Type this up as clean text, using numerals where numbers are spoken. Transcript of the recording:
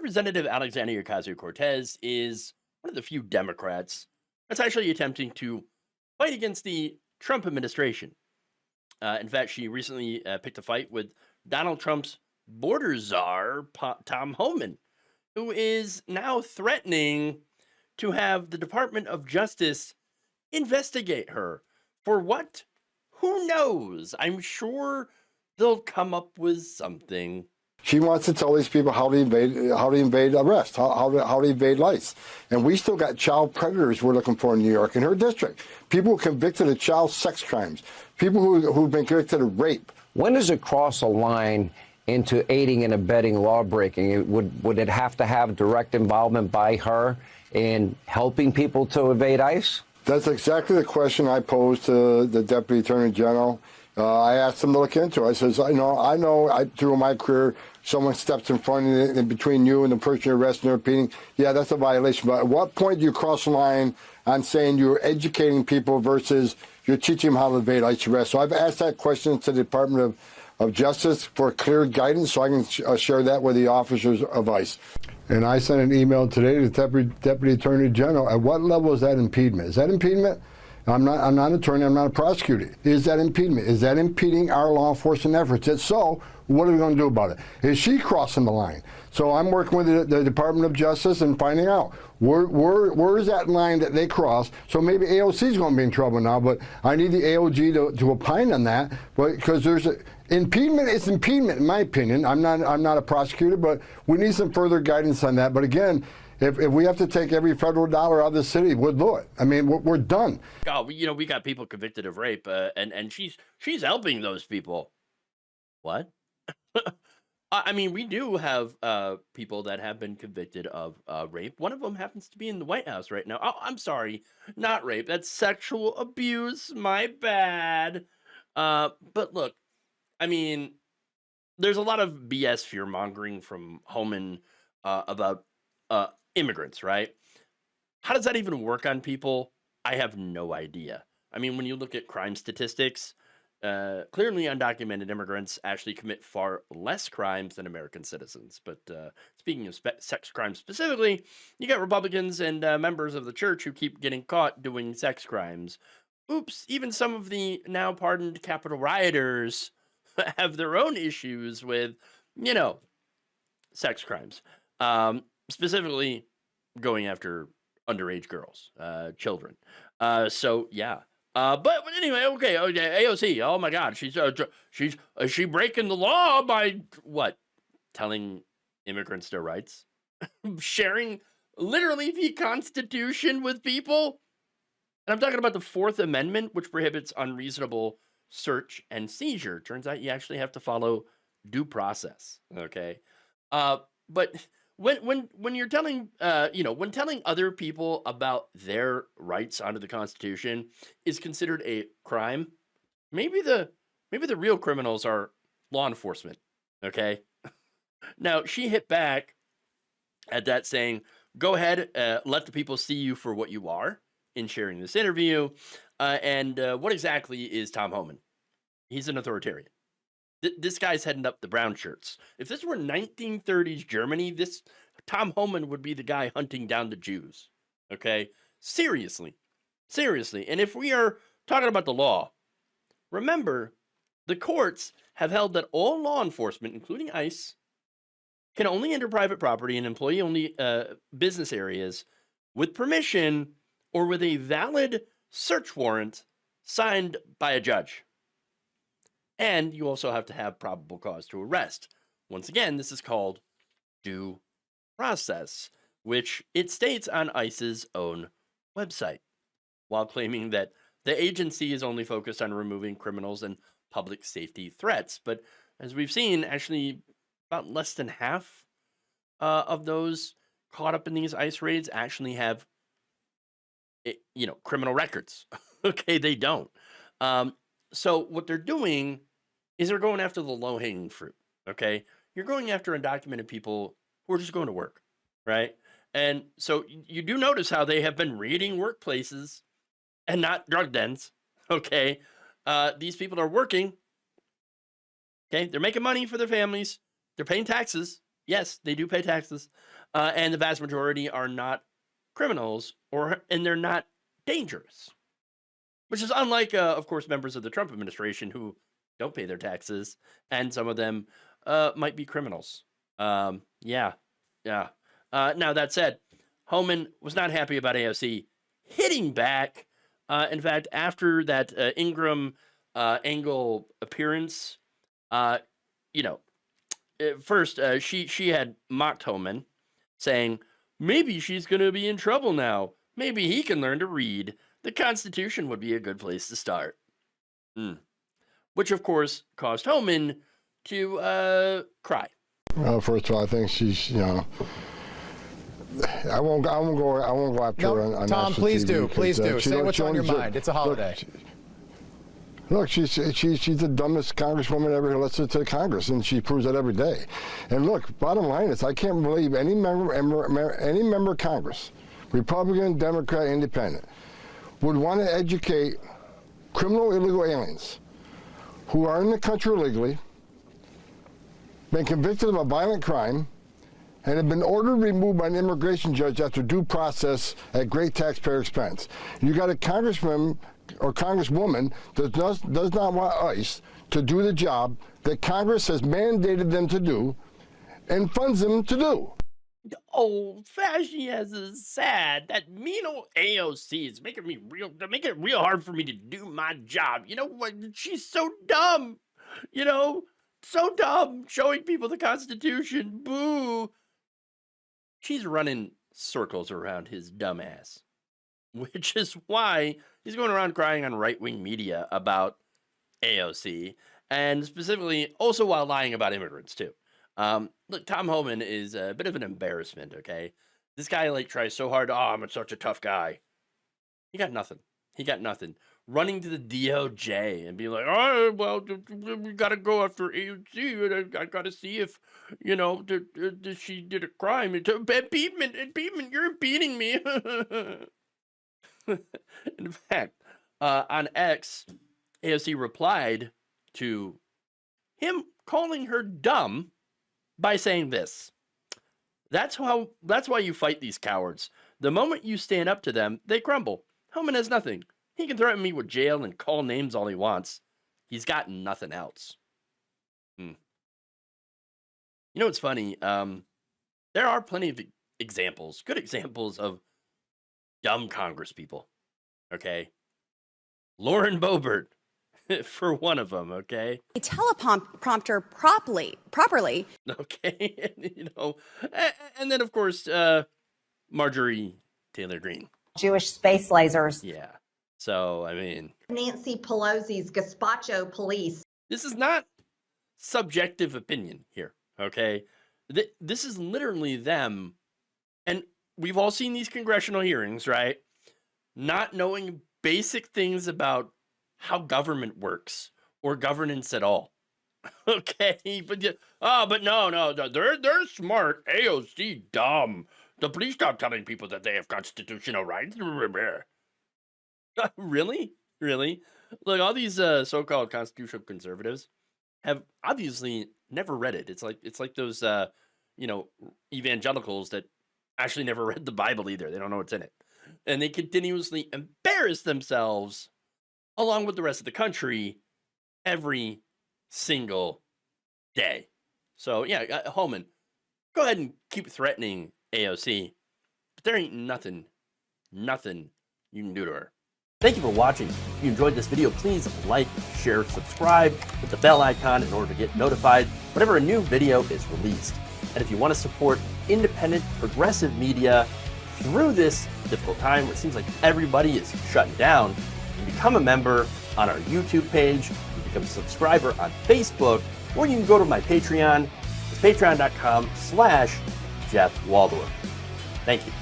Representative Alexandria Ocasio-Cortez is one of the few Democrats that's actually attempting to fight against the Trump administration. In fact, she recently picked a fight with Donald Trump's border czar, Tom Homan, who is now threatening to have the Department of Justice investigate her. For what? Who knows? I'm sure they'll come up with something. She wants to tell these people how to evade arrest, how to evade lice. And we still got child predators we're looking for in New York, in her district. People convicted of child sex crimes, people who've been convicted of rape. When does it cross a line into aiding and abetting lawbreaking? Would it have to have direct involvement by her in helping people to evade ICE? That's exactly the question I posed to the Deputy Attorney General. I asked him to look into it. I says, through my career, someone steps in front of you, in between you and the person you're arresting or repeating. Yeah, that's a violation. But at what point do you cross the line on saying you're educating people versus you're teaching them how to evade ICE arrest? So I've asked that question to the Department of Justice for clear guidance so I can share that with the officers of ICE. And I sent an email today to the Deputy Attorney General. At what level is that impediment? Is that impediment? I'm not an attorney, I'm not a prosecutor. Is that impediment? Is that impeding our law enforcement efforts? If so, what are we going to do about it? Is she crossing the line? So I'm working with the Department of Justice and finding out where is that line that they cross. So maybe AOC is going to be in trouble now, but I need the AOG to opine on that, because there's impediment is impediment in my opinion. I'm not a prosecutor, but we need some further guidance on that. But again, if we have to take every federal dollar out of the city, we'll do it. I mean, we're done. Oh, we got people convicted of rape, and she's helping those people. What? I mean, we do have people that have been convicted of rape. One of them happens to be in the White House right now. Oh, I'm sorry, not rape. That's sexual abuse. My bad. But look, I mean, there's a lot of BS fear mongering from Homan about immigrants, right? How does that even work on people? I have no idea. I mean, when you look at crime statistics, clearly undocumented immigrants actually commit far less crimes than American citizens. But speaking of sex crimes specifically, you got Republicans and members of the church who keep getting caught doing sex crimes. Oops, even some of the now pardoned Capitol rioters have their own issues with, sex crimes. Specifically going after underage girls, children. So yeah. But anyway, okay, AOC. Oh my God, is she breaking the law by what? Telling immigrants their rights, sharing literally the Constitution with people. And I'm talking about the Fourth Amendment, which prohibits unreasonable search and seizure. Turns out you actually have to follow due process. Okay, but when you're telling when telling other people about their rights under the Constitution is considered a crime, maybe the real criminals are law enforcement. Okay, now she hit back at that saying, go ahead, let the people see you for what you are in sharing this interview. And what exactly is Tom Homan? He's an authoritarian. This guy's heading up the brown shirts. If this were 1930s Germany, this Tom Homan would be the guy hunting down the Jews. Okay? Seriously. And if we are talking about the law, remember, the courts have held that all law enforcement, including ICE, can only enter private property and employee-only business areas with permission or with a valid search warrant signed by a judge. And you also have to have probable cause to arrest. Once again, this is called due process, which it states on ICE's own website, while claiming that the agency is only focused on removing criminals and public safety threats. But as we've seen, actually, about less than half of those caught up in these ICE raids actually have, criminal records. Okay, they don't. So what they're doing is they're going after the low-hanging fruit, okay? You're going after undocumented people who are just going to work, right? And so you do notice how they have been raiding workplaces and not drug dens, okay? These people are working, okay? They're making money for their families. They're paying taxes, Yes, they do pay taxes, and the vast majority are not criminals, and they're not dangerous, which is unlike, of course, members of the Trump administration who don't pay their taxes, and some of them might be criminals. Yeah, yeah. Now that said, Homan was not happy about AOC hitting back. In fact, after that Ingram Angle appearance, you know, at first she had mocked Homan, saying maybe she's going to be in trouble now. Maybe he can learn to read. The Constitution would be a good place to start. Which, of course, caused Homan to cry. First of all, I think she's, you know, I won't go after her on Tom, please TV do. because, Please do. she Say don't- what's she on don't your deserve- mind. It's a holiday. Look, she's the dumbest congresswoman ever elected to Congress, and she proves that every day. And look, bottom line is, I can't believe any member of Congress, Republican, Democrat, Independent, would want to educate criminal illegal aliens who are in the country illegally, been convicted of a violent crime, and have been ordered removed by an immigration judge after due process at great taxpayer expense. You got a congressman or congresswoman that does not want ICE to do the job that Congress has mandated them to do and funds them to do. Oh, Fascias is sad. That mean old AOC is making it real hard for me to do my job. You know what? She's so dumb. You know, so dumb. Showing people the Constitution. Boo. She's running circles around his dumb ass, which is why he's going around crying on right-wing media about AOC, and specifically also while lying about immigrants too. Look, Tom Homan is a bit of an embarrassment, okay? This guy like tries so hard, I'm such a tough guy. He got nothing. He got nothing. Running to the DOJ and be like, oh, well, we got to go after AOC. I got to see if, you know, she did a crime. Impeachment, you're impeding me. In fact, on X, AOC replied to him calling her dumb by saying this: that's why you fight these cowards. The moment you stand up to them, they crumble. Homan has nothing. He can threaten me with jail and call names all he wants. He's got nothing else. You know what's funny? There are plenty of examples, good examples of dumb Congress people. Okay, Lauren Boebert, for one of them. Okay, a teleprompter properly. Okay, you know, and then of course Marjorie Taylor Greene. Jewish space lasers. Yeah. So, I mean, Nancy Pelosi's gazpacho police. this is not subjective opinion here, okay? This is literally them, and we've all seen these congressional hearings, right? Not knowing basic things about how government works or governance at all. Okay, but no, they're smart. AOC dumb. The police stop telling people that they have constitutional rights. Really? Look, all these so-called constitutional conservatives have obviously never read it. It's like those you know, evangelicals that actually never read the Bible either. They don't know what's in it, and they continuously embarrass themselves along with the rest of the country every single day. So yeah, Homan, go ahead and keep threatening AOC, but there ain't nothing you can do to her. Thank you for watching. If you enjoyed this video, please like, share, subscribe, hit the bell icon in order to get notified whenever a new video is released. And if you want to support independent, progressive media through this difficult time where it seems like everybody is shutting down, you can become a member on our YouTube page, you can become a subscriber on Facebook, or you can go to my Patreon. It's patreon.com/Jeff Waldorf. Thank you.